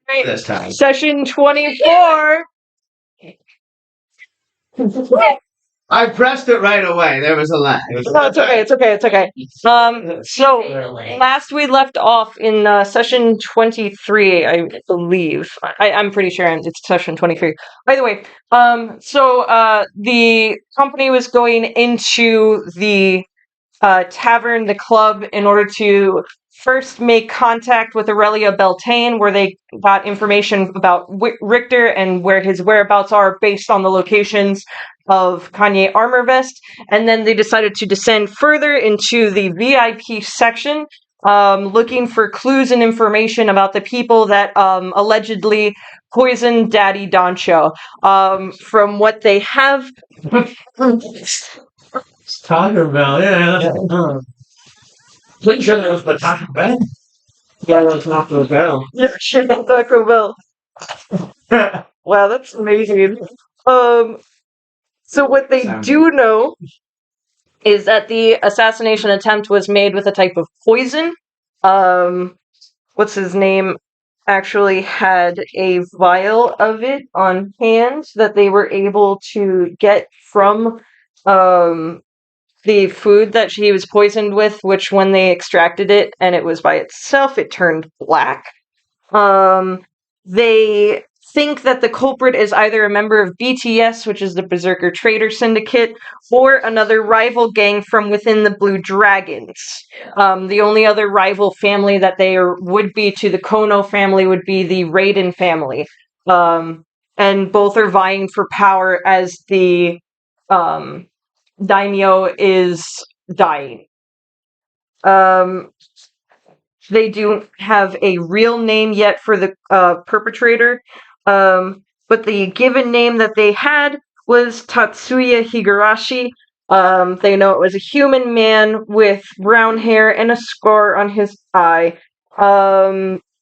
Right. this time. Session 24. I pressed it right away. There was a lag. No, it's okay. It's okay. It's okay. So last we left off in session 23, I believe. I'm pretty sure it's session 23. By the way, the company was going into the tavern, the club, in order to first make contact with Aurelia Beltane, where they got information about Richter and where his whereabouts are based on the locations of Kanye Armorvest, and then they decided to descend further into the VIP section, looking for clues and information about the people that allegedly poisoned Daddy Doncho. From what they have. Taco Bell, yeah. Pretty sure that was the Taco Bell. Yeah, that was Taco Bell. Yeah, shit, Taco Bell. Wow, that's amazing. So what they do know is that the assassination attempt was made with a type of poison. What's his name? Actually had a vial of it on hand that they were able to get from the food that he was poisoned with, which when they extracted it and it was by itself, it turned black. They think that the culprit is either a member of BTS, which is the Berserker Trader Syndicate, or another rival gang from within the Blue Dragons. The only other rival family that they would be to the Kono family would be the Raiden family. And both are vying for power as the daimyo is dying. They don't have a real name yet for the perpetrator, but the given name that they had was Tatsuya Higurashi. They know it was a human man with brown hair and a scar on his eye.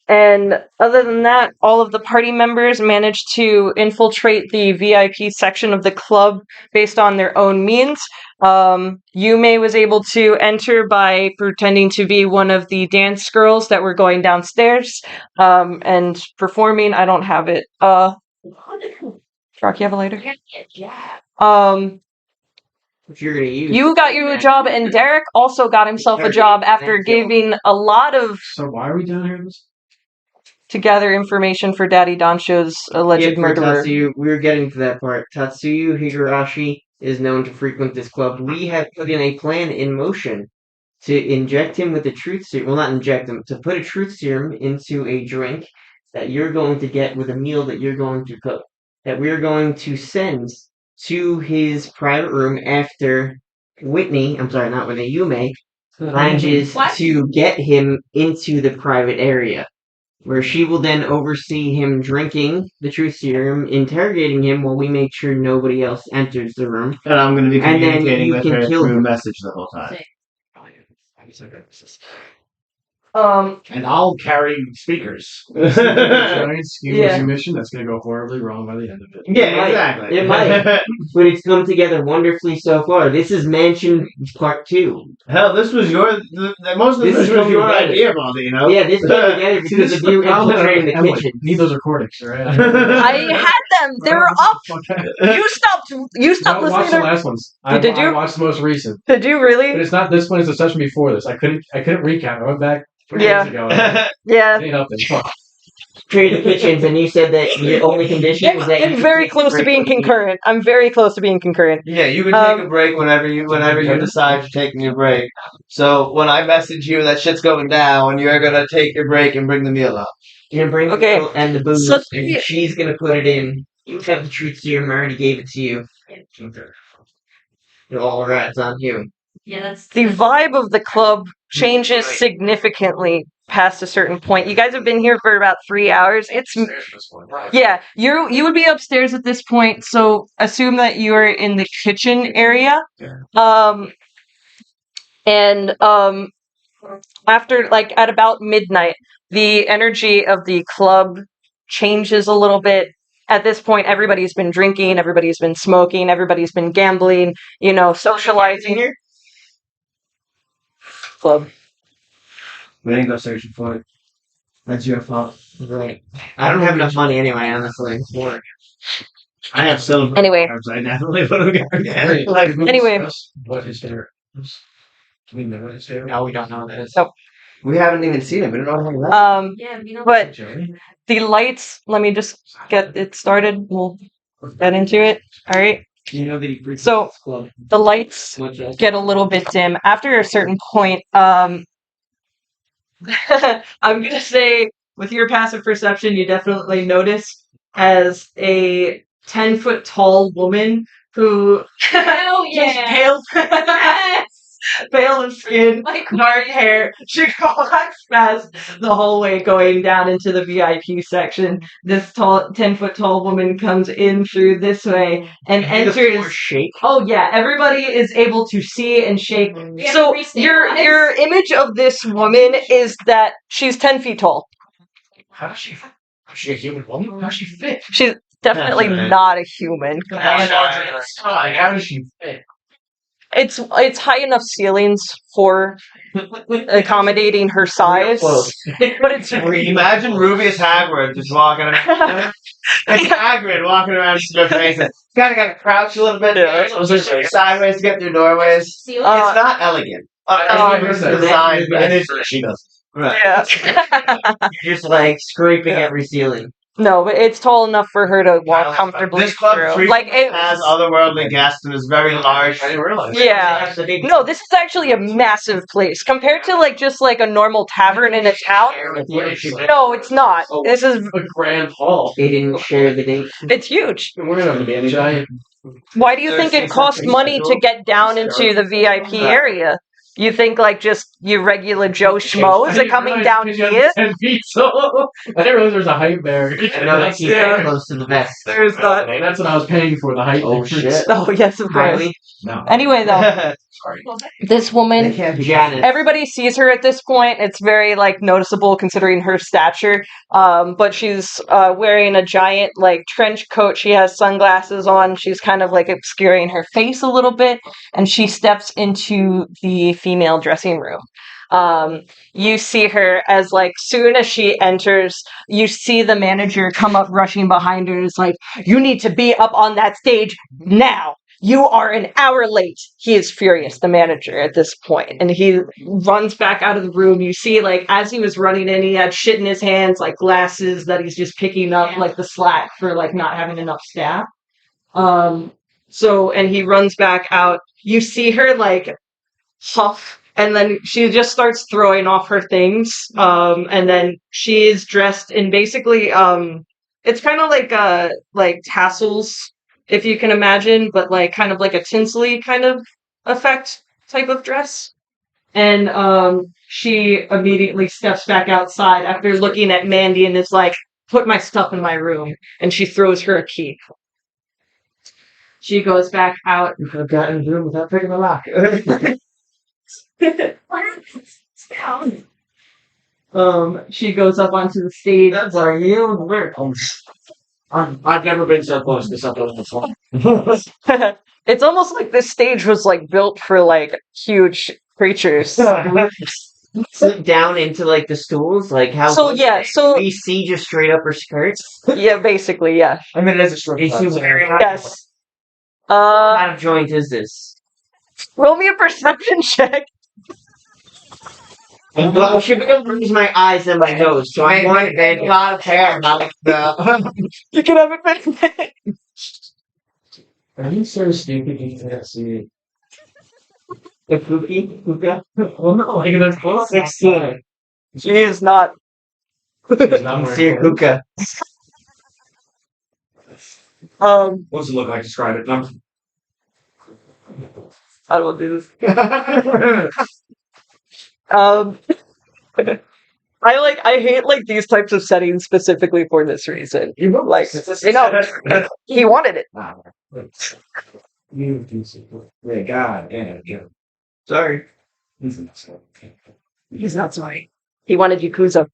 And other than that, all of the party members managed to infiltrate the VIP section of the club based on their own means. Yume was able to enter by pretending to be one of the dance girls that were going downstairs and performing. I don't have it. Rock, you have a lighter? Which you're gonna use. You got you a job, and Derek also got himself a job after giving a lot of. So why are we down here? To gather information for Daddy Doncho's alleged murderer. Tatsuyu, we're getting to that part. Tatsuyu Higurashi is known to frequent this club. We have put in a plan in motion to inject him with the truth serum. Well, not inject him, to put a truth serum into a drink that you're going to get with a meal that you're going to cook. That we're going to send to his private room after Yume, manages to get him into the private area, where she will then oversee him drinking the truth serum, interrogating him while we make sure nobody else enters the room. And I'm going to be And then communicating you with can her kill through him. message the whole time. And I'll carry speakers. Giant scheme Yeah. mission that's going to go horribly wrong by the end of it. Yeah, exactly. It might. But it's come together wonderfully so far. This is Mansion Part 2. Hell, this was most of This this is was your together. idea, Baldy, you know? Yeah, this came together because of you infiltrating the kitchen. Need those recordings, right? I had them. They were up. You stopped. You stopped No, watch listening. the last ones. Did you? I watched the most recent. Did you really? But it's not this one. It's the session before this. I couldn't recap. I went back 3 Yeah. days ago. And Yeah. ain't nothing. Fuck. Creative kitchens, and you said that the only condition was that I'm you very could close to break being what you- concurrent. I'm very close to being concurrent. Yeah, you can take a break whenever you decide you're taking a break. So when I message you that shit's going down, you're gonna take your break and bring the meal up. You're gonna bring Okay. the meal and the booze, So- and she's gonna put it in. You have the truth serum. I already gave it to you. All right, it's on you. Yeah, that's The vibe of the club changes significantly past a certain point. You guys have been here for about 3 hours. It's yeah. You would be upstairs at this point, so assume that you're in the kitchen area. After at about midnight, the energy of the club changes a little bit. At this point, everybody's been drinking, everybody's been smoking, everybody's been gambling, socializing. Here? Club. We didn't go searching for it. That's your fault. Right. I don't have enough money anyway, honestly. I have silver. Anyway. I definitely would have got it. Like, Anyway. what is there? We know what is there. No, we don't know this. Nope. We haven't even seen it. We don't know anything about But Joey? the lights, let me just get it started. We'll get into it. All right. it. You know that he frequents So- this club. The lights Much as get a little bit dim after a certain point. I'm gonna say, with your passive perception, you definitely notice as a 10-foot tall woman who Hell just yeah! pale, pale in skin, Like dark hair. She walks past the hallway going down into the VIP section. This 10-foot tall woman comes in through this way and the floor enters. shake. Oh yeah, everybody is able to see and shake. We have So to your re-stabilize. image of this woman is that she's 10 feet tall. How does she fit? Is she a human woman? How does she fit? She's definitely That's right. not a human. How does she fit? It's high enough ceilings for accommodating her size, Close. but it's Imagine Rubius Hagrid just walking around. It's Hagrid walking around with your face. Kind of got to crouch a little bit sideways to get through doorways. Seal Uh, It's not elegant. It's listen, designed, but And it's she does. right. yeah. You're just like scraping every ceiling. No, but it's tall enough for her to walk comfortably This club through. Like frequently it has otherworldly guests and is very large. I didn't realize. Yeah. No, this is actually a massive place compared to like just like a normal tavern in a town. No, it's not. This is A grand hall. They didn't share the date. it's huge. We're not gonna be any giant. Why do you think it There's costs something money to special. get down into the VIP area? You think like just your regular Joe Schmoes are coming down here? 10 feet, so I didn't realize there was a height barrier. I know that keeps it close to the vest. There's not. That's what I was paying for, the height Oh, difference. shit. Oh yes, of course. Riley, No, Anyway, though, sorry. this woman, Janet. everybody sees her at this point. It's very like noticeable considering her stature. But she's wearing a giant like trench coat. She has sunglasses on. She's kind of like obscuring her face a little bit, and she steps into the female dressing room. You see her as like soon as she enters, you see the manager come up rushing behind her. Is like, you need to be up on that stage now. You are an hour late. He is furious, the manager, at this point, and he runs back out of the room. You see, like, as he was running in, he had shit in his hands, like glasses that he's just picking up, like the slack for like not having enough staff. So, and he runs back out. You see her like huff, and then she just starts throwing off her things. And then she is dressed in basically, it's kind of like tassels, if you can imagine, but like kind of like a tinselly kind of effect type of dress. And she immediately steps back outside after looking at Mandy and is like, "Put my stuff in my room." And she throws her a key. She goes back out. You could have gotten in the room without picking the lock. She goes up onto the stage. That's our yield work. I've never been so close to something before. It's almost like this stage was like built for like huge creatures. Slip down into like the stools, like how. So yeah, so we see just straight up her skirts. yeah, basically, yeah. I mean, it is a strip Is she club, so- wearing? Yes. What kind of joint is this? Roll me a perception check. Well, she brings my eyes and my nose, so I want a lot of hair. Not the. You can have it. Are you so stupid you can't see it? the cookie. Hookah. Well, no, like that's close. 16. She is not. She's not wearing See your clothes. hookah. What's it look like? Describe it. No. I will do this. I hate like these types of settings specifically for this reason. Like, you know, he wanted it. You do something. Yeah, God, yeah. Sorry. He's not sorry. He wanted Yakuza.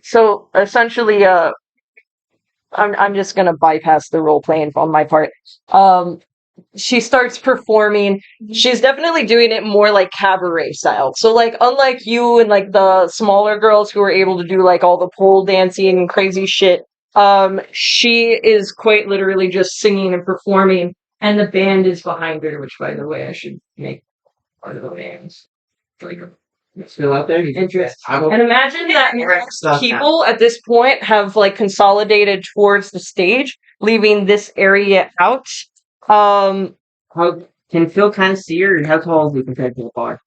So essentially, I'm just gonna bypass the role playing on my part. she starts performing. She's definitely doing it more like cabaret style. So like unlike you and like the smaller girls who are able to do like all the pole dancing and crazy shit, she is quite literally just singing and performing, and the band is behind her, which by the way I should make part of the band. Like Still out there? interest. I'm And imagine that Stuff people at this point have like consolidated towards the stage, leaving this area out. How can Phil kind of see her, and how tall is he compared to the bar?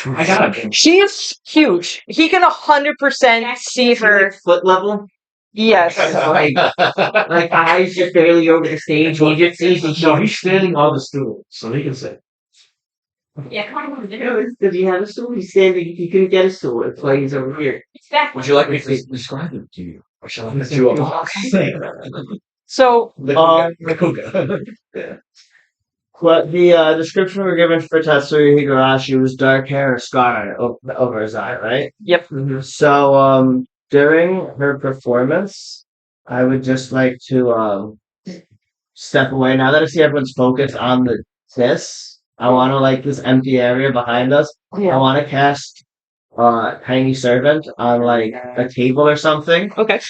I got it. She is huge. He can 100% see her. Foot level? Yes. Like eyes just barely over the stage. He just sees the No, he's standing on the stool, so he can sit. Yeah, come on. Does he have a stool? He's standing. He couldn't get a stool. That's why he's over here. Would you like me to describe it to you? Or shall I let you up? So, But the description we were given for Tatsuya Higurashi was dark hair and scar over his eye, right? yep. So during her performance, I would just like to step away. Now that I see everyone's focus on this, I want to like this empty area behind us. I Yeah. want to cast Tiny Servant on like a table or something Okay.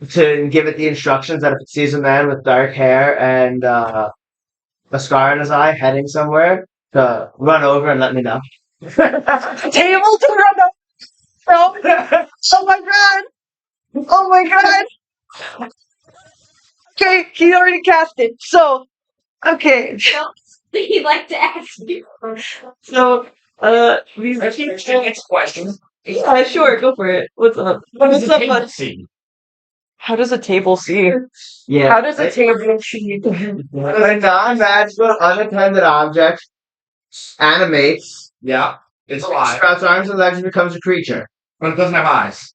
to give it the instructions that if it sees a man with dark hair and a scar in his eye heading somewhere, to run over and let me know. Table to run up. Oh, oh my god. Oh my god. Okay, he already cast it. So, okay. He'd like to ask you. So, these question. yeah, sure, go for it. What's up? What's up, bud? See. How does a table see? Yeah. How does a table see? A non-magical, unattended object animates, Yeah, it's alive, sprouts arms and legs, and becomes a creature. but it doesn't have eyes.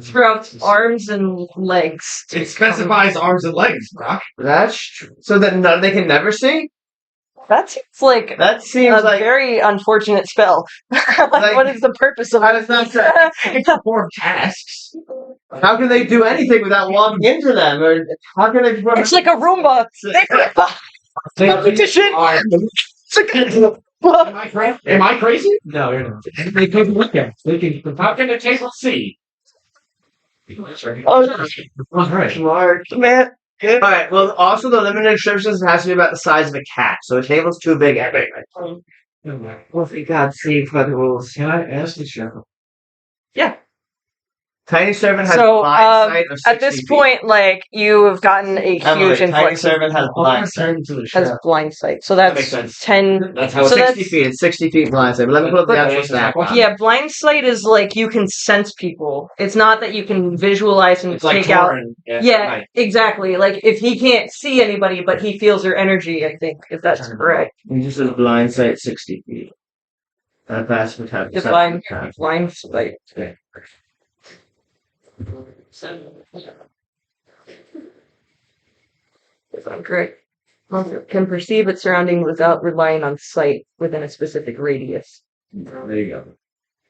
Sprouts arms and legs. It specifies arms and legs, Brock. That's true. So that they can never see? That seems like That seems a like very unfortunate spell. Like, what is the purpose of how does that say? It can perform tasks. How can they do anything without walking into them? Or how can they perform? It's like a Roomba. Competition. Am I crazy? Am I crazy? No, you're not. They can look at. They can. How can the table see? Oh, All right. Smart. man. All right. Well, also the limited restrictions has to be about the size of a cat, so a table's too big. Well, thank God, save by the rules. Can I ask the chef? Tiny Servant has So, blind sight of 60 at this feet. point, like, you have gotten a Emily, huge Tiny influx Servant has blind sight. Turn to the has chef. blind sight. So That makes that's sense. 10. That's how So it's. 60 feet. It's 60 feet blind sight. But let me pull up the But- actual stat. Yeah, blind sight is like you can sense people. It's not that you can visualize and It's like take out. Torin. Yeah, Right. exactly. Like if he can't see anybody, but he feels their energy, I think, if that's Turn it correct. He just says blind sight 60 feet. That's what Divine blind sight. If I'm correct. Can perceive its surrounding without relying on sight within a specific radius. There you go.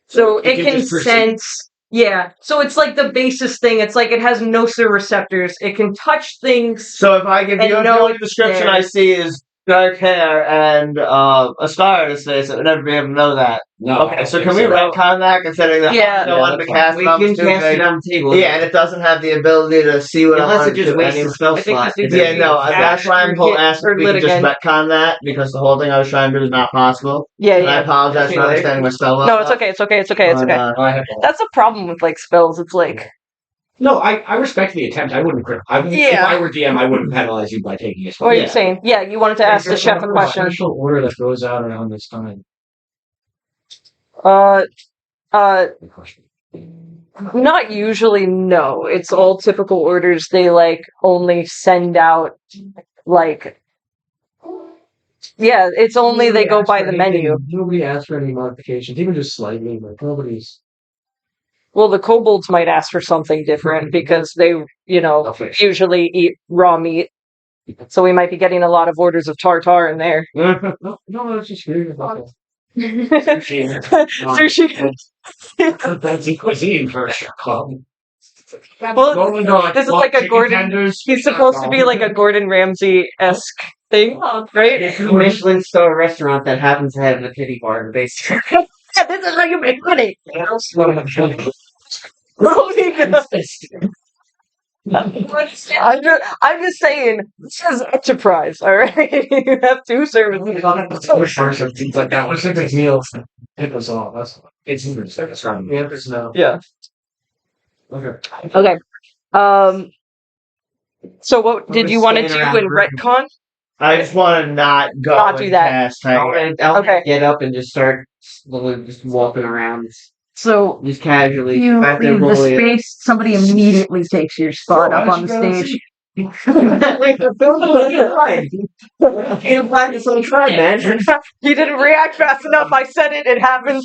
So It it can can just perceive. sense. Yeah. So it's like the basis thing. It's like it has nociceptors. It can touch things. So if I give And you the know only it's description there. I see is dark hair and a scar on his face, I would never be able to know that. No. Okay, so can we retcon that considering that Yeah. I don't want to that's cast We it on can too cast big? it on the table. Yeah, and it doesn't have the ability to see what I Unless want it just to wastes do. the spell I think slot. this Yeah, no, that's why I'm Or asking if we could just Litigant. retcon that, because the whole thing I was trying to do is not possible. Yeah, And I yeah. apologize for not understanding my spell No, level. it's okay. It's okay. It's okay. It's But, okay. I have That's a problem with like spells. It's like No, I respect the attempt. I wouldn't. If Yeah. I were DM, I wouldn't penalize you by taking a spell. what are you saying? Yeah, you wanted to ask the chef a question. Special order that goes out around this time. Uh, Good question. not usually. No, it's all typical orders. They like only send out like. Yeah, it's only they go by the menu. Nobody asked for any modifications, even just slightly, but nobody's. Well, the kobolds might ask for something different because they, Okay. usually eat raw meat. So we might be getting a lot of orders of tartar in there. No, I was just curious about that. Sushi. Fancy cuisine for a club. Well, Rolling on, this is what, like a chicken Gordon. tenders? He's supposed to be like a Gordon Ramsay-esque thing, right? It's a Michelin star restaurant that happens to have a titty bar, basically. Yeah, this is how you make money. I'm just saying, this is enterprise, all right? You have two services on it. Things like that. What's the meals? It was all. That's it's that's right. Yeah, there's no. Yeah. Okay. Okay. So what did you want to do in retcon? I just want to not go Not do and that. cast I'll, Tiger. I'll Okay. get up and just start slowly just walking around, So just casually. you I have to leave the roll it. space. Somebody immediately takes your spot up on the stage. Like the film I can't practice on try, man. You didn't react fast enough. I said it. It happened.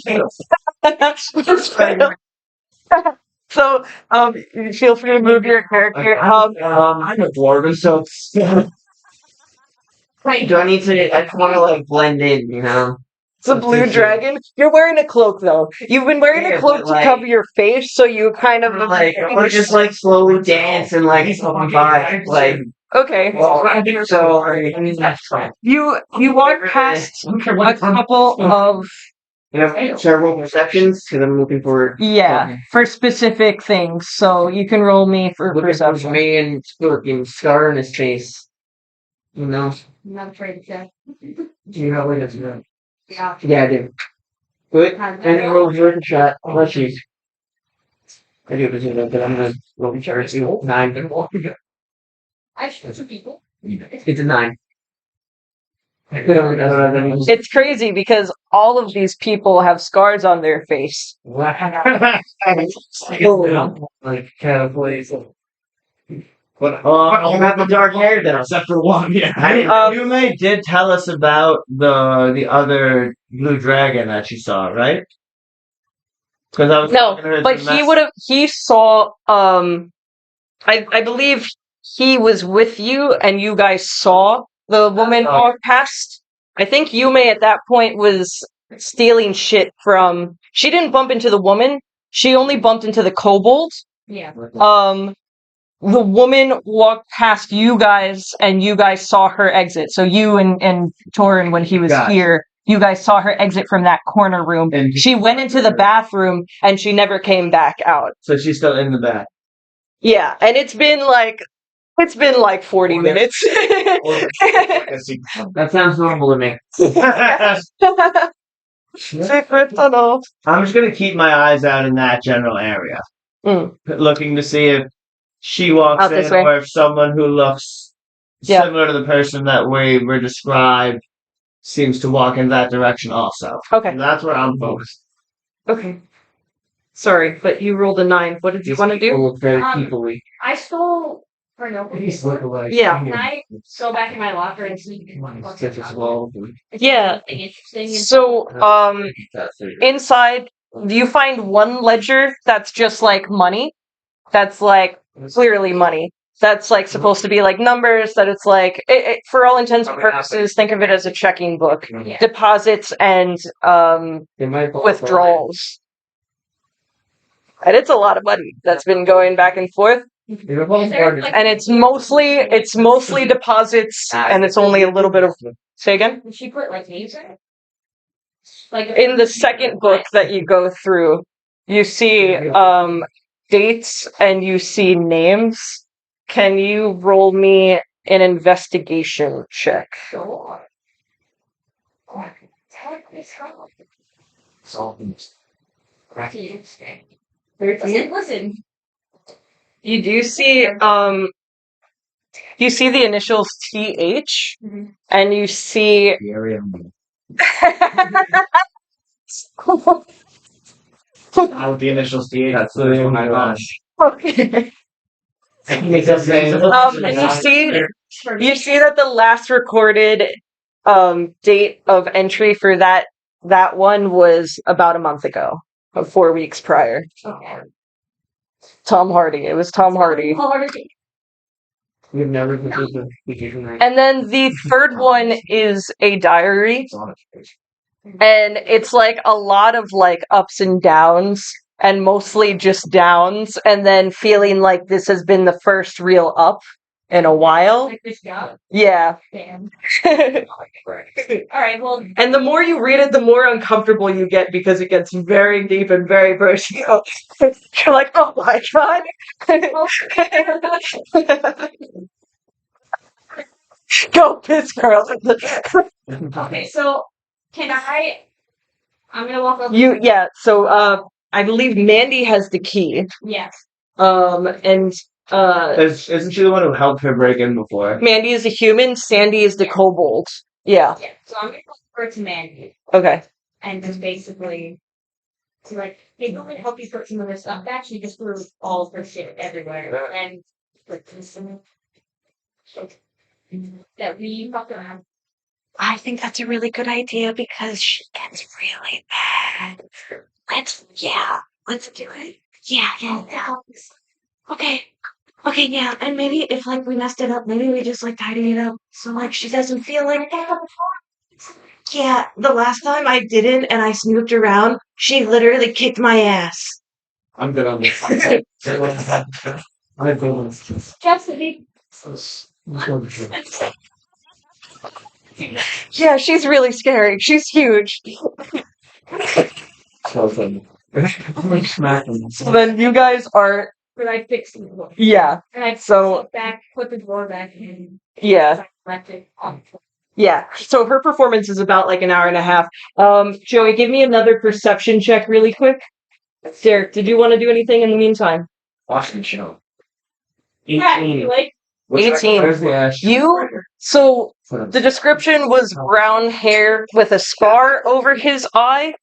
So, feel free to move your character. I'm a dwarven, so do I need to? I just want to like blend in, you know. It's a blue dragon. You're wearing a cloak, though. You've been wearing Yeah, a cloak but, to like- cover your face, so you kind of Like I want to just like slowly dance and like vibe, like. Okay. Well, I think so. I mean, that's fine. You walk past a couple of You have several perceptions because I'm looking for. for specific things. So you can roll me for Looking for perception. me and fucking scar in his face. You know? I'm not afraid to check. Do you know what it's doing? Yeah. Yeah, I do. Good. And then roll your shot. Unless you. I do it, but I'm gonna roll your shot. 9. I shoot some people. It's a 9. It's crazy because all of these people have scars on their face. Like cowboys. But You have the dark hair though. except for one, yeah. Yume did tell us about the other blue dragon that she saw, right? Because I was No, talking to her but through he saw, I believe he was with you and you guys saw the woman walk past. I think Yume at that point was stealing shit from, she didn't bump into the woman, she only bumped into the kobold. Yeah. The woman walked past you guys and you guys saw her exit. So you and Torin, when he was Gotcha. here, you guys saw her exit from that corner room. And She went into the bathroom and she never came back out. so she's still in the back. Yeah, and it's been like 40 minutes. That sounds normal to me. Secret tunnel. I'm just gonna keep my eyes out in that general area, looking to see if she walks Out this in way. or if someone who looks Yeah. similar to the person that we were described seems to walk in that direction also. Okay. And that's where I'm focused. Okay. Sorry, but you rolled a 9. What did you want to do? Look very Um, people-y. I stole her notebook. He's looking like. Yeah. Can I go back in my locker and see what's Such as well. Yeah. something interesting? And So, inside, you find one ledger that's just like money. That's like clearly money. That's like supposed to be like numbers. That it's like, for all intents and purposes, think of it as a checking book. Yeah. Deposits and withdrawals. And it's a lot of money that's been going back and forth. Is there, like, And it's mostly deposits, and it's only a little bit of. Say again. did she put like names in it? Like In the second book that you go through, you see dates and you see names. Can you roll me an investigation check? Sure. Take this home. Listen. You do see you see the initials TH, Mhm. and you see The area. With the initials DH. That's the name of my gosh. Okay. And you see that the last recorded date of entry for that one was about a month ago, 4 weeks prior. Okay. Tom Hardy. It was Tom Hardy. We've never been right? And then the third one is a diary, It's on its face. and it's like a lot of like ups and downs. and mostly just downs, and then feeling like this has been the first real up in a while. Like this job. Yeah. Damn. And All right. Well, the more you read it, the more uncomfortable you get because it gets very deep and very personal. You're like, oh my god. Go piss girl. okay. So can I? I'm gonna walk over. So I believe Mandy has the key. Yes. And Isn't she the one who helped her break in before? Mandy is the human, Sandy is the kobold. Yeah. Yeah. So I'm gonna go over to Mandy Okay. and just basically. So like, hey, go and help you put some of this stuff back. She just threw all of her shit everywhere and put this in that we fucked around. I think that's a really good idea because she gets really bad. Let's do it. Yeah. Okay. Okay, yeah. And maybe if like we messed it up, maybe we just like tidy it up so like she doesn't feel like yeah, the last time I didn't and I snooped around, she literally kicked my ass. I'm good on this. I'm good on this. Chastity. Yeah, she's really scary. She's huge. So funny. I'm smacking. So then you guys are But I fixed the door. yeah. And I So- put it back, put the door back in. Yeah. I left it on. Yeah. So her performance is about like an hour and a half. Joey, give me another perception check really quick. Derek, did you want to do anything in the meantime? Watching the show. Yeah, 18. like, 18. Where's the ash? So the description was brown hair with a scar over his eye.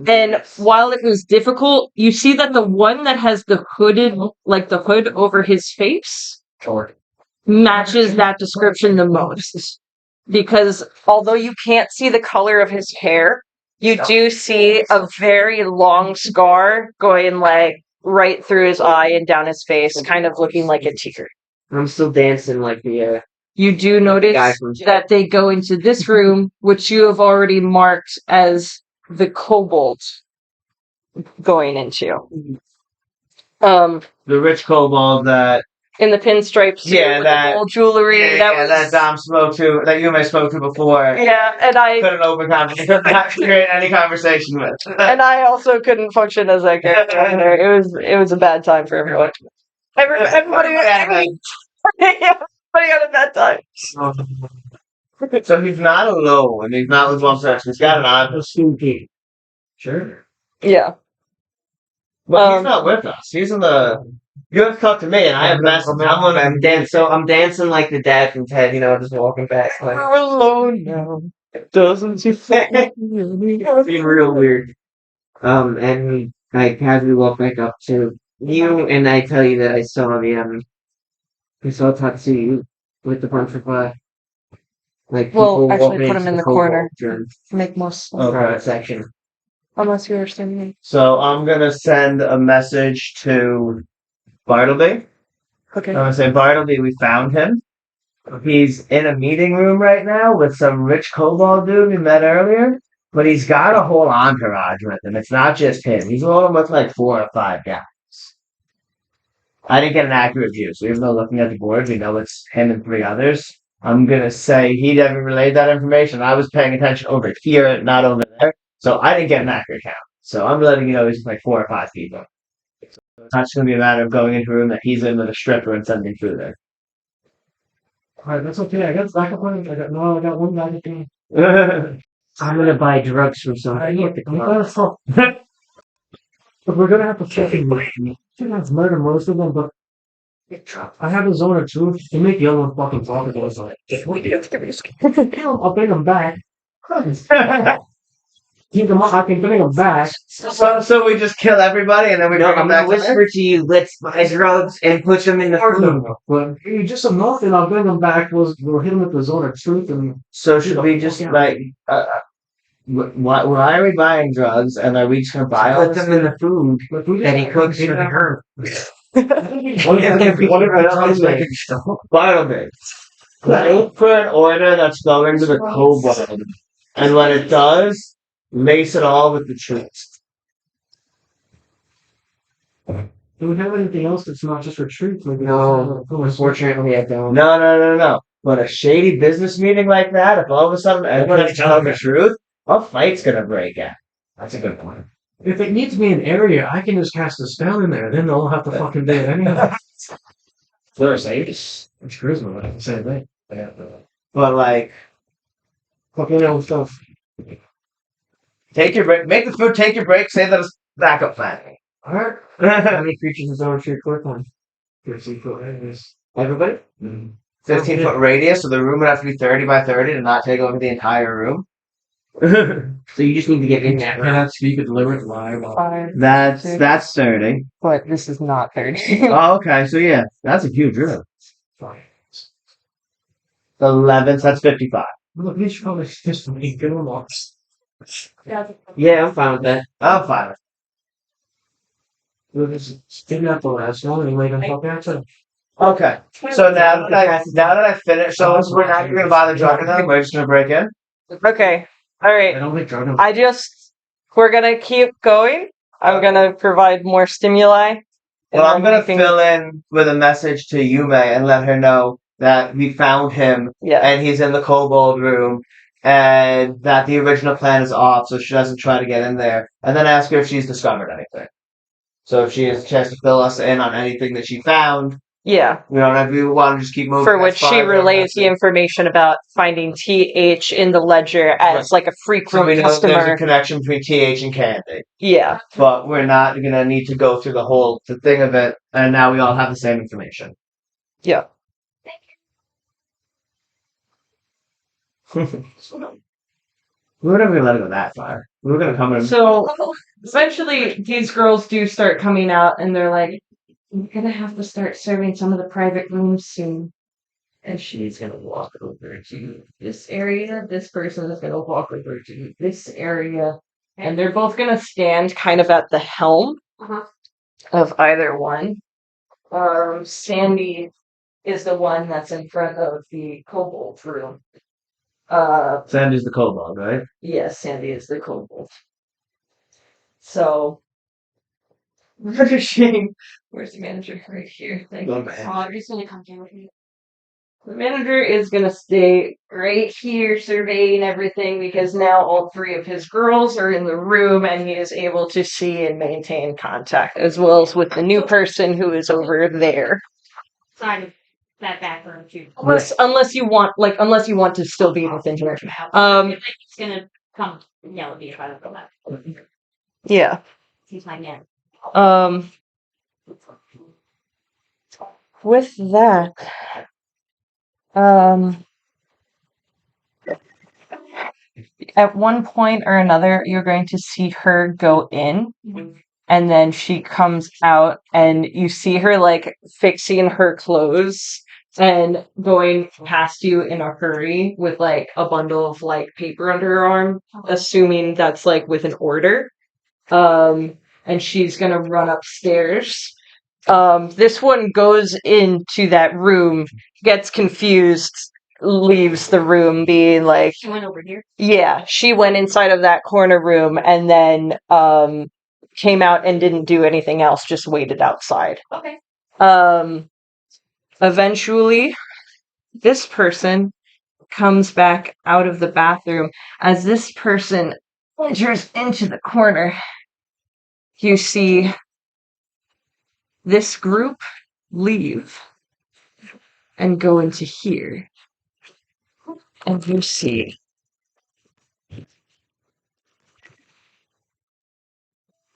And while it was difficult, you see that the one that has the hood over his face Short. matches that description the most. Because although you can't see the color of his hair, you do see a very long scar going like right through his eye and down his face, kind of looking like a tear. I'm still dancing like the You do notice guy from that they go into this room, which you have already marked as the kobold going into. The rich kobold that In the pinstripe suit Yeah, with that- the gold jewelry. that Dom spoke to, that you and I spoke to before. Yeah, and I Couldn't open conversation, couldn't create any conversation with. also couldn't function as a character either. It was a bad time for everyone. Everybody had a bad time. So he's not alone. He's not with one person. He's got an eye. Sure. Yeah. But he's not with us. He's in the. You have to talk to me, and I have best. I'm dancing like the dad from Ted, just walking back. Like, We're alone now. Doesn't you think? being real weird. And I casually walk back up to you, and I tell you that I saw Tatsuyu with the butterfly. Like, Well, people actually walking put him into in the kobold corner. room, Make most Okay. section. unless you understand me. So I'm gonna send a message to Bartleby. Okay. I'm gonna say, Bartleby, we found him. He's in a meeting room right now with some rich kobold dude we met earlier, but he's got a whole entourage with him. It's not just him. He's rolling with like 4 or 5 guys. I didn't get an accurate view, so even though looking at the board, we know it's him and 3 others. I'm gonna say he never relayed that information. I was paying attention over here, not over there, so I didn't get an accurate count. So I'm letting you know he's like 4 or 5 people. So it's not just gonna be a matter of going into a room that he's in with a stripper and sending through there. Alright, that's okay. I got backup plans. I got one backup plan. I'm gonna buy drugs from I somebody look, at the we club. gotta stop. But we're gonna have to fucking murder most of them, but I have a zone or two to make the other one fucking talk about it. I'll bring them back. I can bring them back. So we just kill everybody and then we No, bring I'm them gonna back to whisper to you, let's buy drugs and put them in the food. But just enough, and I'll bring them back. We'll hit them with the zone of truth, and So should we just like why are we buying drugs and are we just gonna buy all Put this them in the food but we that he cooks for her. Bartleby? Look for an order that's going to the kobold, and when it does, lace it all with the truth. Do we have anything else that's not just retreat? Maybe No, unfortunately, I don't. No. But a shady business meeting like that, if all of a sudden everyone has to tell the truth, a fight's gonna break out. That's a good point. If it needs to be an area, I can just cast a spell in there. Then they'll have to fucking do it anyway. First, it's It's charisma, but I can say that. But like, Fucking old stuff. take your break, make the food, take your break, say that it's backup plan. Alright. How many creatures is on your quick one? 15 foot radius. Everybody? 15-foot radius, so the room would have to be 30 by 30 to not take over the entire room. So you just need to get in that And room. that's you could deliver it live. That's 30. But this is not 30. Oh, okay, so yeah, that's a huge room. Fine. 11, so that's 55. Look, you should probably just make good unlocks. Yeah, I'm fine with that. I'm fine with We'll just spin out the last one and wait until after. it. Okay, so now that I finished, so we're not even gonna bother drugging them, we're just gonna break in. Okay. All I right. don't think Dragon. We're gonna keep going. I'm gonna provide more stimuli. Well, I'm gonna fill in with a message to Yume and let her know that we found him Yeah. and he's in the kobold room and that the original plan is off so she doesn't try to get in there. And then ask her if she's discovered anything. So if she has a chance to fill us in on anything that she found, Yeah. we don't have to want to just keep moving. For as which far she as our relays the message. information about finding TH in the ledger as like a So frequent we know there's a customer. connection between TH and Candy. Yeah. But we're not gonna need to go through the thing of it, and now we all have the same information. Yeah. We were never gonna let it go that far. We were gonna come in. So eventually these girls do start coming out and they're like, we're gonna have to start serving some of the private rooms soon. And she's gonna walk over to this area. This person is gonna walk over to this area. And they're both gonna stand kind of at the helm Uh-huh. of either one. Sandy is the one that's in front of the kobold room. Sandy's the kobold, right? Yes, Sandy is the kobold. So, what a shame. Where's the manager? Right here. Thank you. I'm just gonna come down with me. The manager is going to stay right here surveying everything because now all three of his girls are in the room and he is able to see and maintain contact as well as with the new person who is over there. Side of that background too. Unless you want to still be within here. It's gonna come yell at me if I don't go back. Yeah. He's my man. With that, at one point or another, you're going to see her go in, and then she comes out, and you see her like fixing her clothes and going past you in a hurry with like a bundle of like paper under her arm, assuming that's like with an order. And she's gonna run upstairs. This one goes into that room, gets confused, leaves the room being like, She went over here. yeah, she went inside of that corner room and then came out and didn't do anything else, just waited outside. Okay. Eventually, this person comes back out of the bathroom. As this person enters into the corner, you see this group leave and go into here. And you see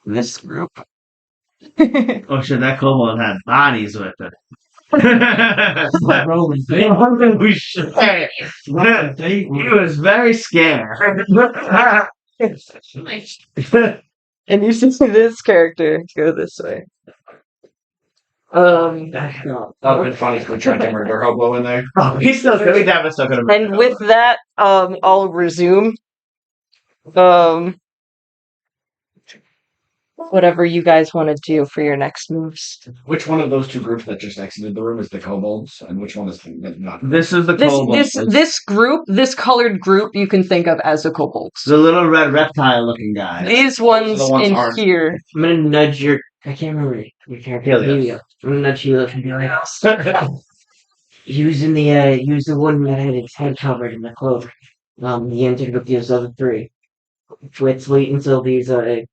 this group. Oh shit, that kobold had bodies with it. Rolling We should. He was very scared. And you see this character go this way. That would have been funny if we tried to murder hobo in there. Oh, he's still good. We definitely still could have. And with that, I'll resume. Whatever you guys want to do for your next moves. Which one of those two groups that just exited the room is the kobolds, and which one is not? This is the kobold. This colored group, you can think of as the kobolds. The little red reptile-looking guy. These ones The ones in aren't. here. I'm gonna nudge your I can't remember your character. Helios. Helios. I'm not Helios. He was in the he was the one that had his head covered in the cloak. He entered with those other three. Let's wait until these other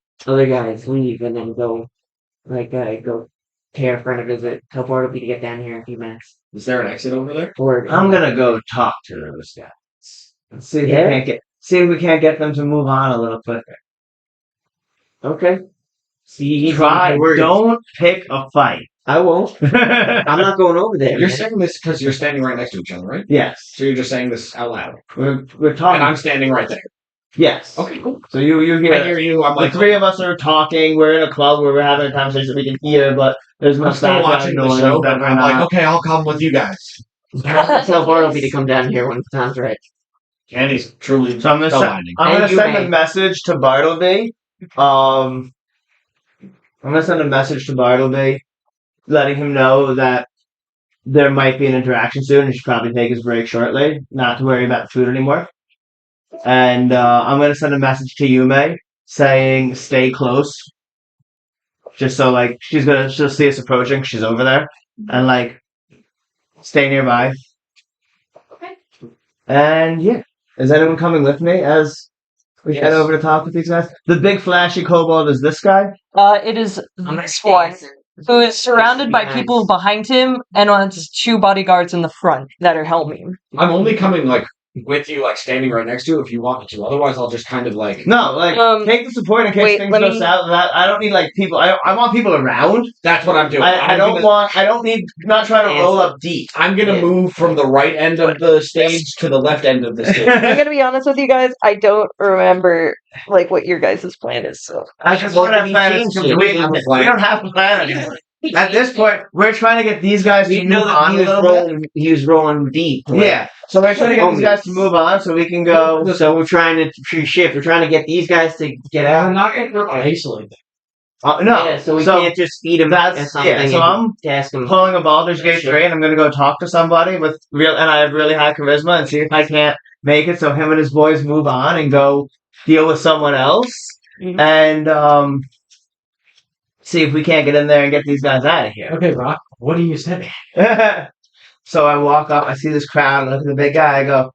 guys leave and then go go pay our friend a visit. Tell Bartleby to get down here in a few minutes. Is there an exit over there? Or I'm gonna go talk to those guys. See if Yeah? see if we can't get them to move on a little quicker. okay. See, Try. Don't pick a fight. I won't. I'm not going over there. You're man. saying this because you're standing right next to each other, right? Yes. So you're just saying this out loud. We're And talking. I'm standing right there. Yes. Okay, cool. So you I hear. hear you. I'm The like, three of us are talking. We're in a club where we're having a conversation that we can hear, but there's no I'm still background watching the noise show, that but we're I'm like, not. okay, I'll come with you guys. Tell Bartleby to come down here when the time's right. And he's truly So I'm gonna spellbinding. I'm And gonna you send may. a message to Bartleby. I'm gonna send a message to Bartleby, letting him know that there might be an interaction soon. He should probably take his break shortly, not to worry about food anymore. And I'm gonna send a message to Yume saying stay close, just so like she'll see us approaching. She's over there, and like stay nearby. Okay. And yeah, is anyone coming with me as we head Yes. over to talk with these guys? The big flashy kobold is this guy. It is I'm this one who is surrounded by Nice. people behind him and has 2 bodyguards in the front that are helming. I'm only coming like with you, like standing right next to you if you want me to. Otherwise, I'll just kind of like. No, like take the support in case wait, things let go me- south. That I don't need like people. I want people around. That's what I'm doing. I don't need. Not trying to roll up deep. I'm gonna Yeah. move from the right end of the stage to the left end of the stage. I'm gonna be honest with you guys, I don't remember like what your guys' plan is, so I just Well, want to we plan. changed We, it. We have a plan. don't have a plan anymore. At this point, we're trying to get these guys to We know move that on a little bit. he was rolling deep. like, Yeah, so we're trying to get these guys to move on so we can go. So we're trying to shift. We're trying to get these guys to get I'm out. not getting hastily. No, Yeah, so we can't just feed them that's something yeah. So and I'm task them. pulling a Baldur's Gate 3 and I'm gonna go talk to somebody with real and I have really high charisma and see if I can't make it so him and his boys move on and go deal with someone else Mhm. and see if we can't get in there and get these guys out of here. Okay, Rock, what do you say? So I walk up, I see this crowd, look at the big guy, I go,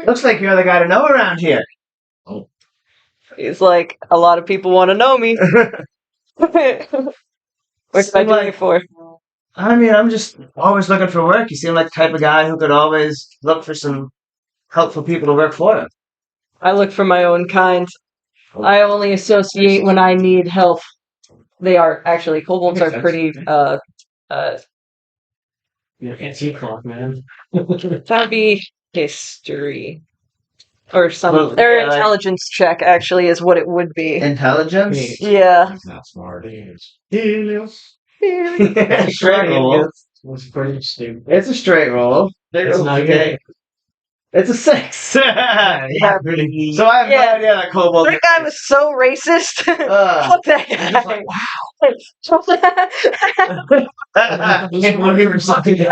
looks like you're the guy to know around here. he's like, a lot of people want to know me. What can I do you for? I mean, I'm just always looking for work. You seem like the type of guy who could always look for some helpful people to work for him. I look for my own kind. I only associate when I need help. They are actually kobolds are pretty You can't see clock, man. that would be history. Or some Well, their yeah, like- intelligence check actually is what it would be. Intelligence? Yeah. He's not smart. He is. Straight roll. It's pretty stupid. It's a straight roll. It's not good. It's a 6. So I have Yeah. no idea that kobold. That guy was so racist. Fuck that guy. Can't believe or something. I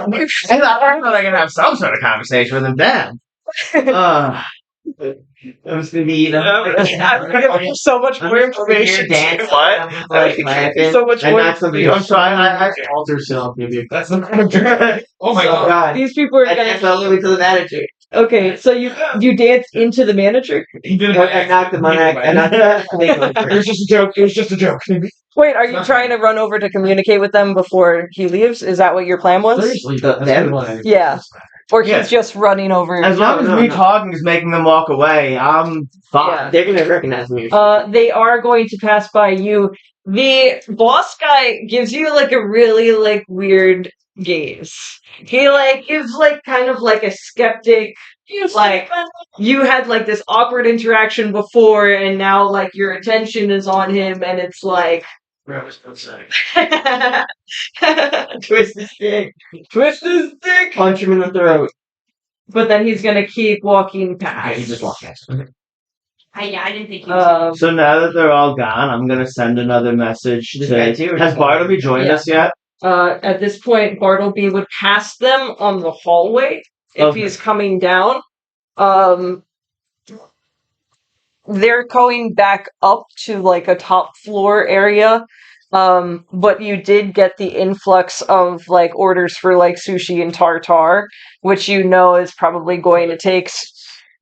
thought I could have some sort of conversation with him. Damn. I'm just gonna be, so much more information. Dance. What? Like, laughing. So much And more not something I'm else. sorry. I Alter self, maybe. That's the manager. Oh my god. God. These people are I danced all the gonna. way to the manager. Okay, so you dance into the manager. He did I knocked him on I knocked It was just a joke. It was just a joke. Wait, are you trying to run over to communicate with them before he leaves? Is that what your plan was? Seriously, The- that's them? what I- Yeah. Or Yeah. he's just running over. as long as no, me no. talking is making them walk away, I'm fine. Yeah. They're gonna recognize me. They are going to pass by you. The boss guy gives you like a really like weird gaze. He like gives like kind of like a skeptic. Like you had like this awkward interaction before, and now like your attention is on him, and it's like Twist Twist his stick. twist his dick. Punch him in the throat. But then he's gonna keep walking past. Yeah, he just walked past. I didn't think he was. So now that they're all gone, I'm gonna send another message This guy to. too, or Has just- Bartleby joined Yeah. us yet? At this point, Bartleby would pass them on the hallway if Okay. he's coming down. They're going back up to like a top floor area But you did get the influx of like orders for like sushi and tartar, which you know is probably going to take.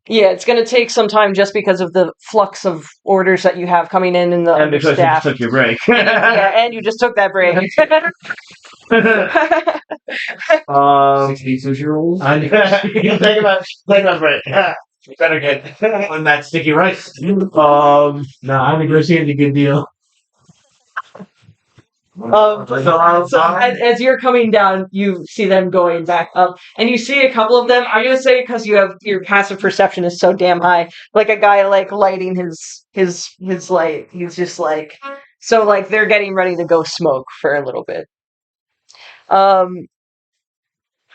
Yeah, it's going to take some time just because of the flux of orders that you have coming in the And because you just understaffed. took your break. Yeah, and you just took that break. 60 sushi rolls. I Think about break. You better get on that sticky rice. no, I negotiated a good deal. So as you're coming down, you see them going back up, and you see a couple of them. I'm gonna say because you have your passive perception is so damn high, like a guy like lighting his light. He's just like so like they're getting ready to go smoke for a little bit.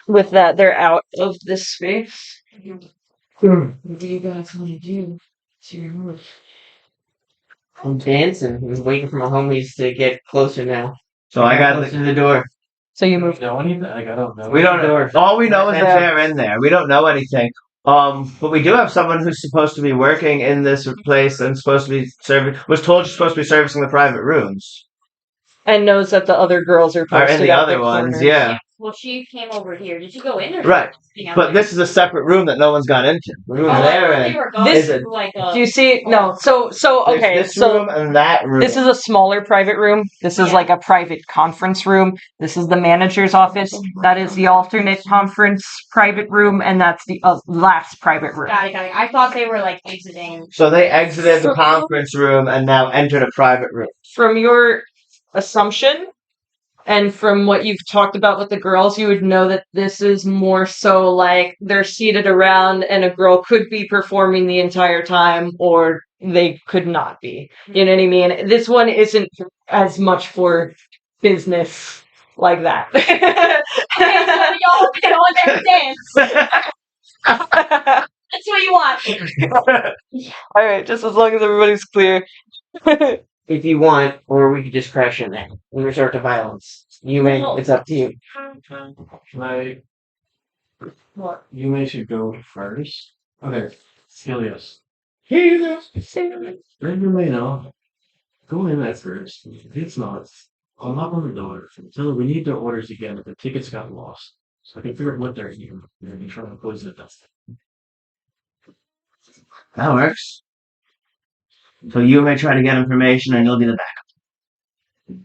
With that, they're out of this space. What do you guys want to do? To your move? I'm dancing. I'm waiting for my homies to get closer now. So I got Closer to the door. So you move. know anything? Like, I don't know. We don't know. All we know is that they're in there. We don't know anything. But we do have someone who's supposed to be working in this place and supposed to be was told she's supposed to be servicing the private rooms. And knows that the other girls are Or posted in the out other ones, corners. yeah. Well, she came over here. Did you go in or? Right. But this is a separate room that no one's gone into. Room Oh, there I thought and they were going This- to like a. Do you see? No. So There's okay. this So room and that room. this is a smaller private room. This is Yeah. like a private conference room. This is the manager's office. That is the alternate conference private room, and that's the last private room. Got it. I thought they were like exiting. So they exited the conference room and now entered a private room. From your assumption, and from what you've talked about with the girls, you would know that this is more so like they're seated around, and a girl could be performing the entire time, or they could not be. You know what I mean? This one isn't as much for business like that. Okay, so y'all get on there and dance. That's what you want. All right, just as long as everybody's clear. if you want, or we could just crash in there and resort to violence. You may. It's up to you. Like, What? you may should go first. Okay, Helios. Then you may know. Go in at first. If it's not, I'll knock on the door. Tell her we need their orders again, but the tickets got lost. So I can figure out what they're eating. They're trying to poison it. That works. So you may try to get information and you'll be the backup.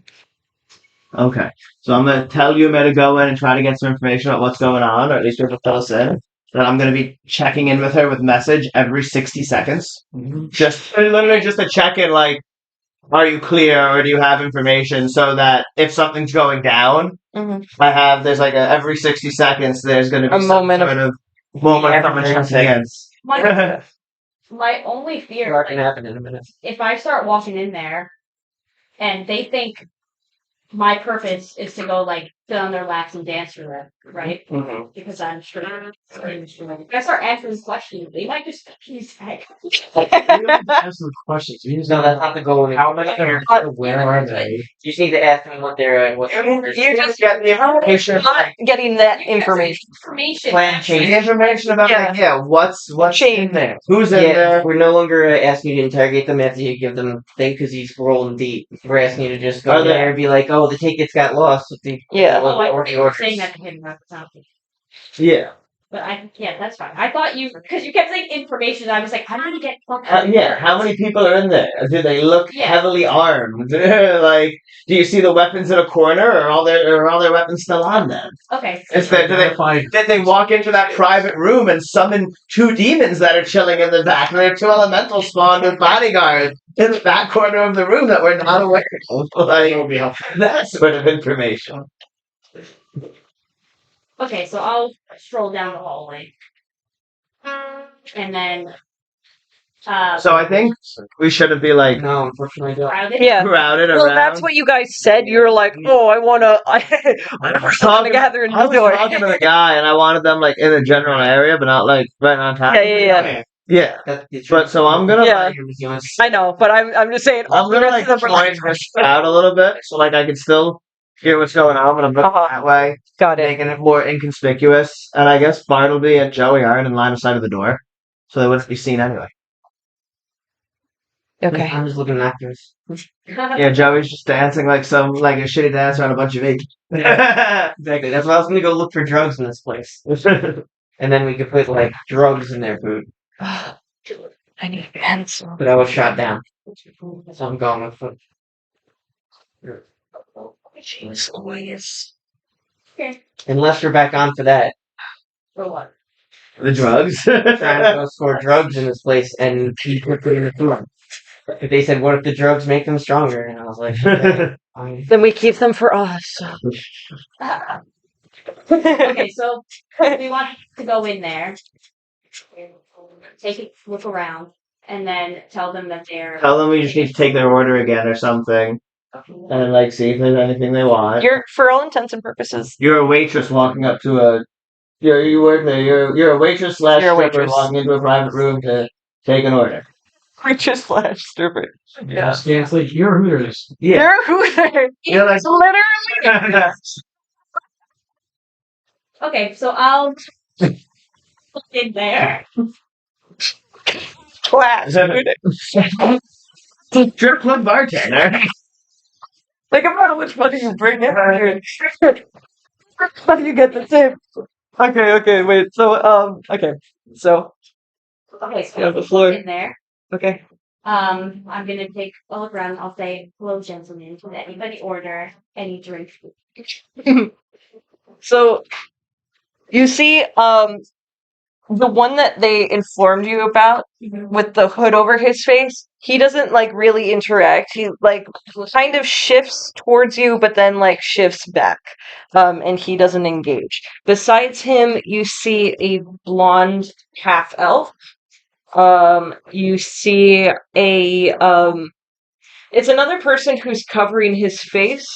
Okay. So I'm gonna tell you to go in and try to get some information about what's going on, or at least we have to fill us in. Then I'm gonna be checking in with her with message every 60 seconds. Just literally just a check in like, are you clear or do you have information so that if something's going down, Mhm. there's like every 60 seconds there's gonna be A some moment of- sort of moment of someone checking in. My only It's fear, not gonna like, happen in a minute. if I start walking in there and they think my purpose is to go like sit on their laps and dance for them, right? Mhm. Because I'm straight. If I start asking questions, they might just keep saying. You don't have to ask them questions. You just No, that's not the goal. How many are where are they? You just need to ask them what their what their orders. You're just Get the information. not getting that information. Information. Plan that's change. The information about what's Chain. in there, who's in Yeah, there. we're no longer asking you to interrogate them after you give them thing because he's rolling deep. We're asking you to just go Are they- there and be like, "Oh, the tickets got lost." With the Yeah. Oh, I or think the you're orders. saying that to him representative. Yeah. But yeah, that's fine. I thought because you kept saying information, I was like, how do you get fucked Yeah, how many people are in there? Do they look Yeah. heavily armed? Like, do you see the weapons in a corner, or are all their weapons still on them? Okay. Did they walk into that private room and summon two demons that are chilling in the back? And they have two elementals spawned with bodyguards in the back corner of the room that we're not aware of. Like, that sort of information. Okay, so I'll stroll down the hallway. And then So I think we shouldn't be like No, unfortunately, I don't. crowded. Yeah. crowded Well, around. that's what you guys said. You were like, "Oh, I want to." I was talking- gather in I the was door. talking to the guy, and I wanted them like in a general area, but not like right on top. Yeah. Yeah. But so I'm gonna Yeah. I know, but I'm just saying. I'm gonna like join this out a little bit, so like I can still hear what's going on, but I'm looking Uh-huh. that way, Got it. making it more inconspicuous. And I guess Bartleby and Joey aren't in line of sight of the door, so they wouldn't be seen anyway. Okay. I'm just looking at this. Yeah, Joey's just dancing like a shitty dancer on a bunch of ink. Exactly. That's why I was gonna go look for drugs in this place, and then we could put like drugs in their food. I need a pencil. But I was shot down, so I'm going with food. Jeez Louise. Okay. Unless you're back on for that, For what? The drugs. trying to go score drugs in this place, and he put it in the food. But they said, "What if the drugs make them stronger?" And I was like, okay, fine. Then we keep them for us. Okay, so we want to go in there, take a look around, and then tell them that they're. Tell them we just need to take their order again or something, and like see if there's anything they want. You're, for all intents and purposes, You're a waitress walking up to a. You work there. You're a waitress slash You're a stripper waitress. walking into a private room to take an order. waitress slash stripper. Yeah, it's like you're Hooters. Yeah. You're a hooter. You're like. Literally. Okay, so I'll in there. Class. Strip club bartender. Like, about how much money you bring in here. How do you get the tip? Okay, wait. So, okay. So, Okay, so You have the I'll floor. in there. okay. I'm gonna take a look around. I'll say, "Hello, gentlemen. Did anybody order any drink?" So, you see, the one that they informed you about with the hood over his face, he doesn't like really interact. He like kind of shifts towards you, but then like shifts back. And he doesn't engage. Besides him, you see a blonde half elf. You see it's another person who's covering his face.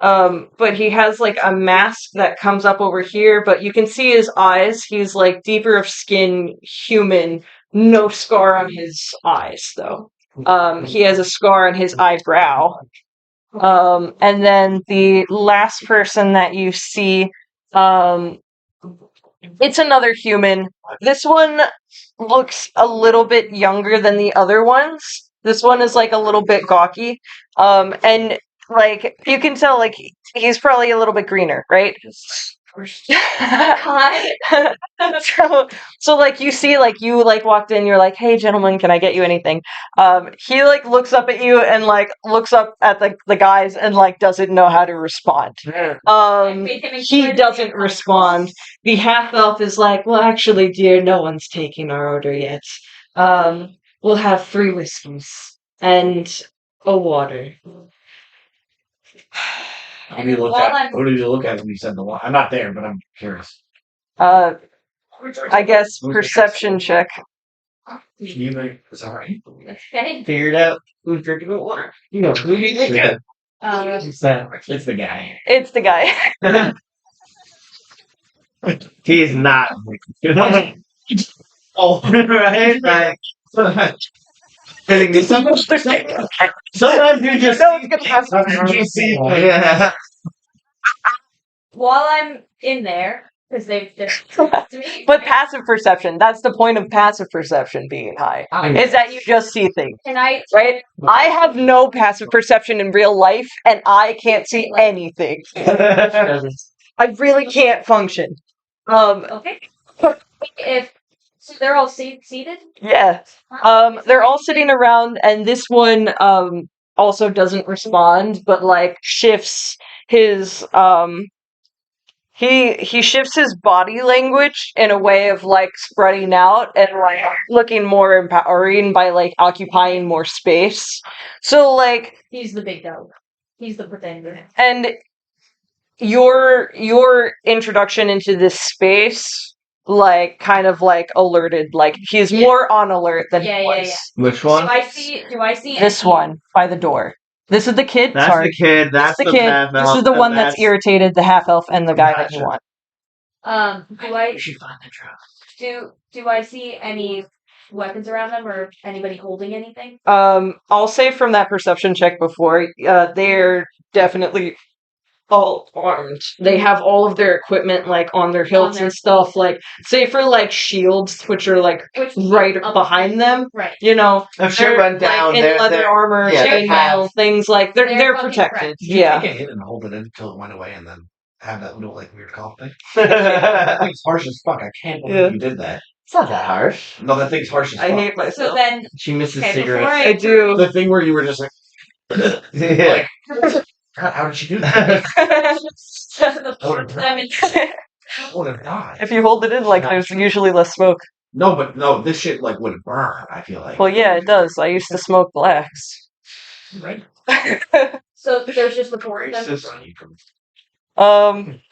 But he has like a mask that comes up over here, but you can see his eyes. He's like deeper of skin, human, no scar on his eyes though. He has a scar on his eyebrow. And then the last person that you see, it's another human. This one looks a little bit younger than the other ones. This one is like a little bit gawky. And like you can tell like he's probably a little bit greener, right? so like you see like you like walked in, you're like, "Hey gentlemen, can I get you anything?" He like looks up at you and like looks up at the guys and like doesn't know how to respond. He doesn't respond. The half elf is like, "Well, actually, dear, no one's taking our order yet. We'll have 3 whiskeys and a water." What do you look at? What did you look at when you said the one? I'm not there, but I'm curious. I guess perception check. You think it's alright? Okay. Figured out who's drinking what water. You know, who do you think? It's the guy. It's the guy. He's not. Oh, right. Sometimes you just No, it's gonna happen. you see. Yeah. While I'm in there, because they're to me, But passive perception, that's the point of passive perception being high, is that you just see things, and I right? I have no passive perception in real life, and I can't see anything. I really can't function. okay. If so, they're all seated. Yeah. They're all sitting around, and this one also doesn't respond, but like shifts his he shifts his body language in a way of like spreading out and like looking more empowering by like occupying more space. So like He's the big dog. He's the pretender. and your introduction into this space like kind of like alerted, like he's Yeah. more on alert than Yeah, he yeah, was. yeah. Which Do one? I see This any- one by the door. This is the kid. That's Sorry, the kid. That's the kid. half This elf, is the and one that's irritated, the half elf, and the guy that you Gotcha. want. Do I You should find the drugs. do I see any weapons around them or anybody holding anything? I'll say from that perception check before, they're definitely all armed. They have all of their equipment like on their hilts their- and stuff. Like, say for like shields, which are like Which right behind them. Right. You know, If shit they're, went down, like, in they're leather armor, yeah, they chainmail, have- things like they're They're fucking protected. prepped. Did you Yeah. take a hit and hold it in until it went away and then have that little like weird cough thing? it's That thing's harsh as fuck. I can't believe Yeah. you did that. not that harsh. No, that thing's harsh as I fuck. hate So myself. then, She misses okay, before cigarettes. I do. The thing where you were just like, Yeah. God, how did she do that? the four of them and I would have died. If you hold it in, like there's usually less smoke. No, but no, this shit like would burn. I feel like. Well, yeah, it does. I used to smoke blacks. Right. so there's just the four of them.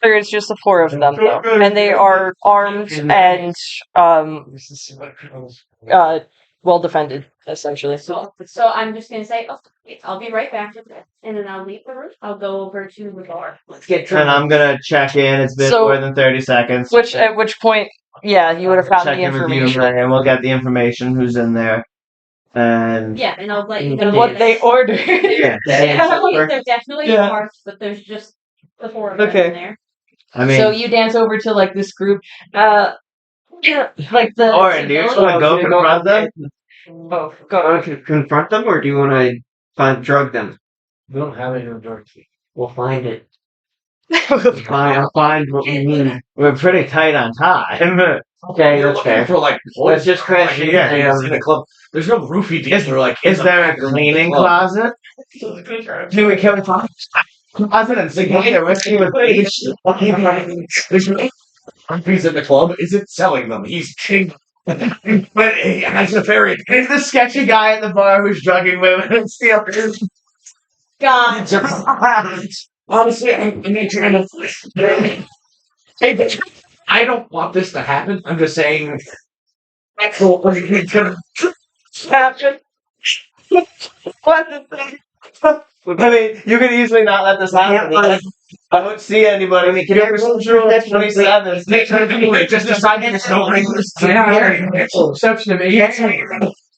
There's just the four of them though, and they are armed and well defended, essentially. So I'm just gonna say, okay, I'll be right back with that, and then I'll leave the room. I'll go over to the bar. Let's get And drunk. I'm gonna check in. It's been So- more than 30 seconds. At which point, yeah, you would have found Check the in with you, information and we'll get the information who's in there. And Yeah, and I'll let you And know and what they ordered. Yeah, There's definitely Yeah. parts, but there's just the four of them Okay. in there. I mean, So you dance over to like this group, like the. Oren, do you just want to go confront them? Oh, Do you go. want to confront them, or do you want to drug them? We don't have any drugs. We'll find it. I'll find what we need. We're pretty tight on time. Okay, You're that's looking fair. for like Let's just crash it. yeah, Yeah. in a club. There's no roofie dealer like. Is there a cleaning closet? Do we can we find a closet and sing their whiskey with bleach? There's no roofies in the club. Isn't selling them. He's king. But he has a very. He's the sketchy guy at the bar who's drugging women and stealing. God. Honestly, I'm trying to. Hey, I don't want this to happen. I'm just saying. That's what we're gonna Happen. What is that? I mean, you could easily not let this happen. I don't see anybody. I mean, can everyone Control 27. Just decide there's no regulars. Exception of 8.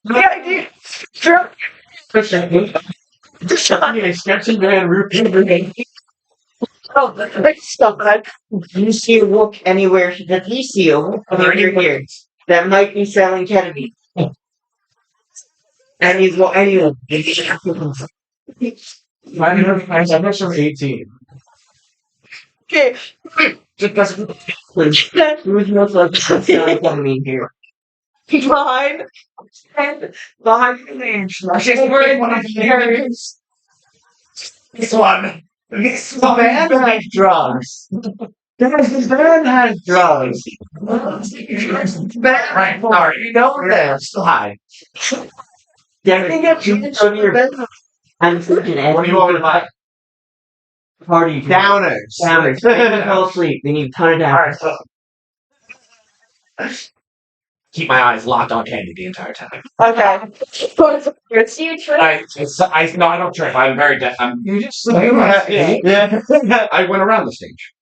The idea. Sure. Sketchy man, roofie. Oh, that's stuff. Do you see a wolf anywhere? Does he see a wolf over here that might be selling ketamine? And he's well, anyway. I'm also 18. Okay. Just doesn't. Who's most likely to sell ketamine here? Behind. Behind the stage. We're in one of the areas. This one. This The band has drugs. The band has drugs. Right, sorry. You know that. Slide. Derek, you go to your bed. I'm thinking, What do you want me to buy? Party Downers. Downers. They need to fall asleep. They need a ton of downers. Keep my eyes locked on candy the entire time. Okay. Do you trip? No, I don't trip. I'm very deaf. You just Yeah. yeah. I went around the stage.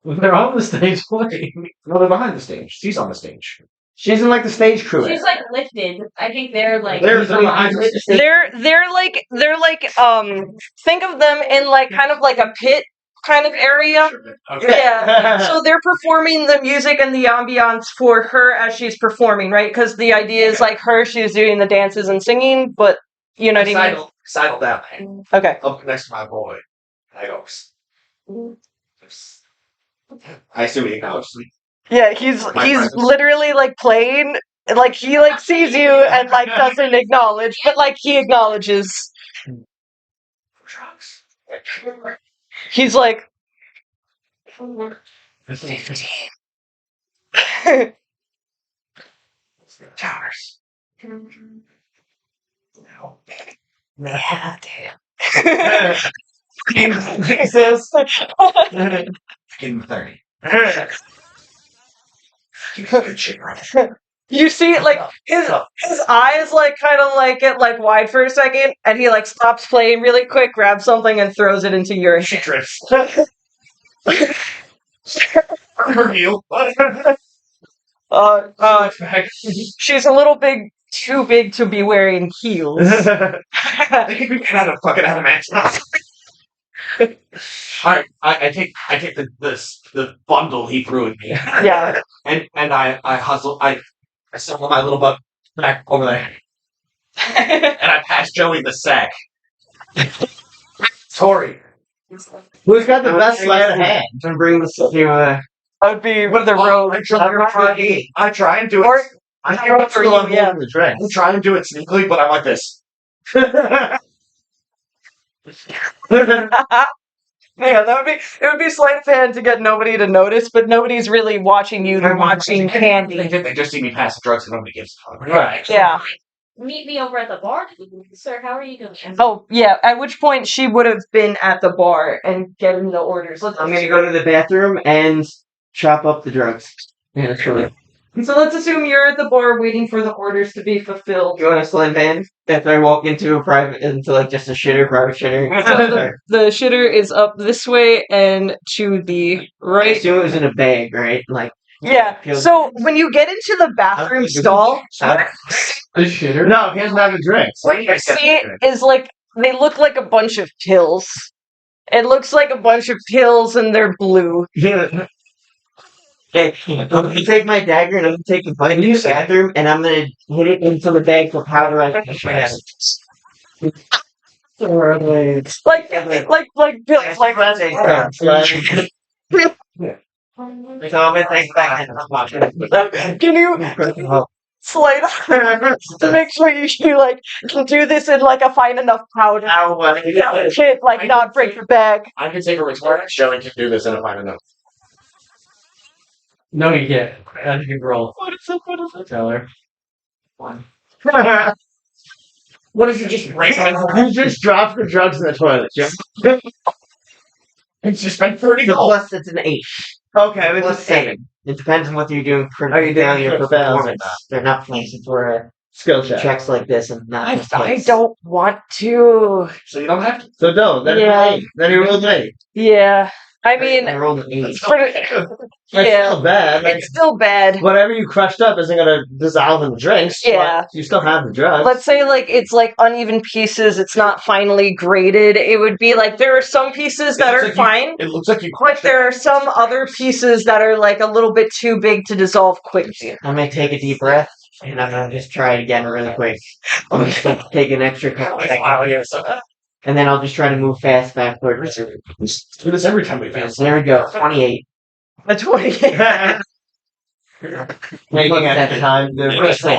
They're on the stage playing. No, they're behind the stage. She's on the stage. She doesn't like the stage crew. She's like lifted. I think they're like. They're behind the stage. They're like think of them in like kind of like a pit kind of area. Okay. Yeah. So they're performing the music and the ambiance for her as she's performing, right? Because the idea is like she's doing the dances and singing, but you know what I mean? Sidle down. Okay. Up next to my boy. I go. I assume he acknowledges me. Yeah, he's My presence. literally like playing, like he like sees you and like doesn't acknowledge, but like he acknowledges. Drugs. He's like, Towers. yeah, damn. He says, Give him 30. Good shit, right? You see, like his eyes like kind of like get like wide for a second, and he like stops playing really quick, grabs something, and throws it into your She hand. drifts. Reveal. She's a little big, too big to be wearing heels. I think we can have a fucking adamant. I take the bundle he threw at me. Yeah. And I hustle I stumble my little butt back over there. And I pass Joey the sack. Tori. Who's got the best sleight of hand? To bring this to That would be the road. I try and do it. Or I I wrote for you, yeah. The drink. I'm trying to do it sneakily, but I'm like this. Yeah, it would be sleight of hand to get nobody to notice, but nobody's really watching you. They're watching Candy. They just see me pass the drugs and nobody gives a fuck. Right. Yeah. Meet me over at the bar, sir. How are you doing? Oh, yeah. At which point she would have been at the bar and getting the orders. I'm gonna go to the bathroom and chop up the drugs. Yeah, that's right. So let's assume you're at the bar waiting for the orders to be fulfilled. You want a slim van? After I walk into like just a private shitter. So the shitter is up this way and to the I right. assume it was in a bag, right? Like, Yeah. So when you get into the bathroom stall, The shitter? No, he doesn't have a drink. what you see is like they look like a bunch of pills. It looks like a bunch of pills and they're blue. okay, I'm gonna take my dagger and I'm gonna take a bite into the bathroom and I'm gonna hit it into the bag for powder. Like pills, like can you slide to make sure you like can do this in like a fine enough powder? Shit, like not break the bag. I can take a retarded show and can do this in a fine enough. No, you can't. That's a good roll. What is it? What is it? Tell her. What if you just break my You just dropped the drugs in the toilet, Jim. It's just spent 30 The gold. plus it's an 8. Okay, we Plus just 7. It depends on whether you're doing Are you doing your crit fails or performance. They're not placed for skill check. checks like this and not I mistakes. don't want to. So you don't have to. So don't. Then Yeah. Then he rolled 8. Yeah. I mean, I rolled an 8. That's For- okay. That's yeah. still bad. Like, It's still bad. whatever you crushed up isn't gonna dissolve in the drinks. but Yeah. you still have the drugs. Let's say like it's like uneven pieces. It's not finely graded. It would be like there are some pieces that It looks are like you- fine, It looks like you but there are some other pieces that are like a little bit too big to dissolve quickly. I'm gonna take a deep breath and I'm gonna just try it again really quick. I'm just gonna take an extra couple seconds. And then I'll just try to move fast backwards. do this every time we fail. So there we go. 28. A 20. Yeah, Making extra time. Just make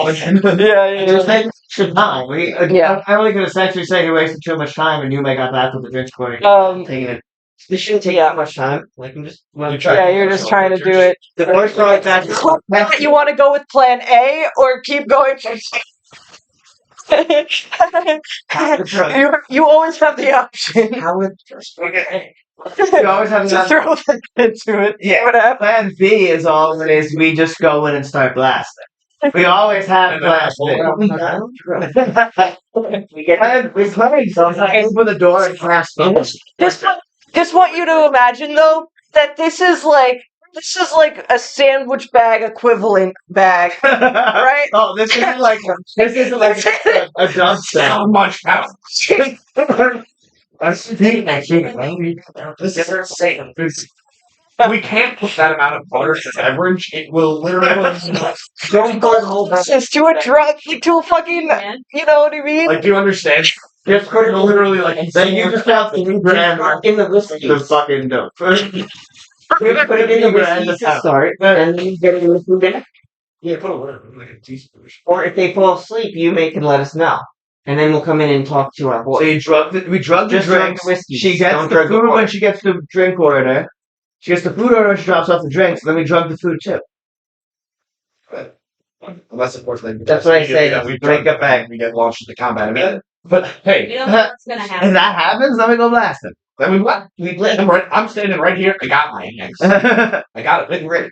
extra time. Yeah. I only could essentially say he wasted too much time and you may got back with the drinks quick. Taking it. This shouldn't take Yeah. too much time. Like I'm just. Yeah, you're just trying to do it. The first one that's You want to go with plan A or keep going? you always have the option how would You always have to that. throw that into it. Yeah. Whatever. Plan B is always we just go in and start blasting. We always have plan B. we get We played sometimes open the door and crash things. Just want you to imagine though that this is like a sandwich bag equivalent bag, right? Oh, this isn't like a dump How set. much power? That's the thing. This is insane. We can't put that amount of butter to beverage. It will literally Don't go the whole bag. It's to a drug, to a fucking, Man. you know what I mean? like. Do you understand? Just put it Literally, like Then you just have 3 grand in the whiskey. the fucking dope. You put it in the whiskey to start, and then you get it in the food back. Yeah, put a little like a teaspoon. Or if they fall asleep, you can let us know. And then we'll come in and talk to our So boy. we drug the Just drug drinks. the whiskey. She gets Don't the drug the food water. when she gets the drink order. She gets the food order when she drops off the drinks. Then we drug the food too. Unless, of course, That's what I say, We break drink it back. We get launched into combat immediately. But hey, You don't know what's gonna happen. And that happens, then we go blasting. then we what? We let I'm standing right here. I got my hands. I got it. Been ready.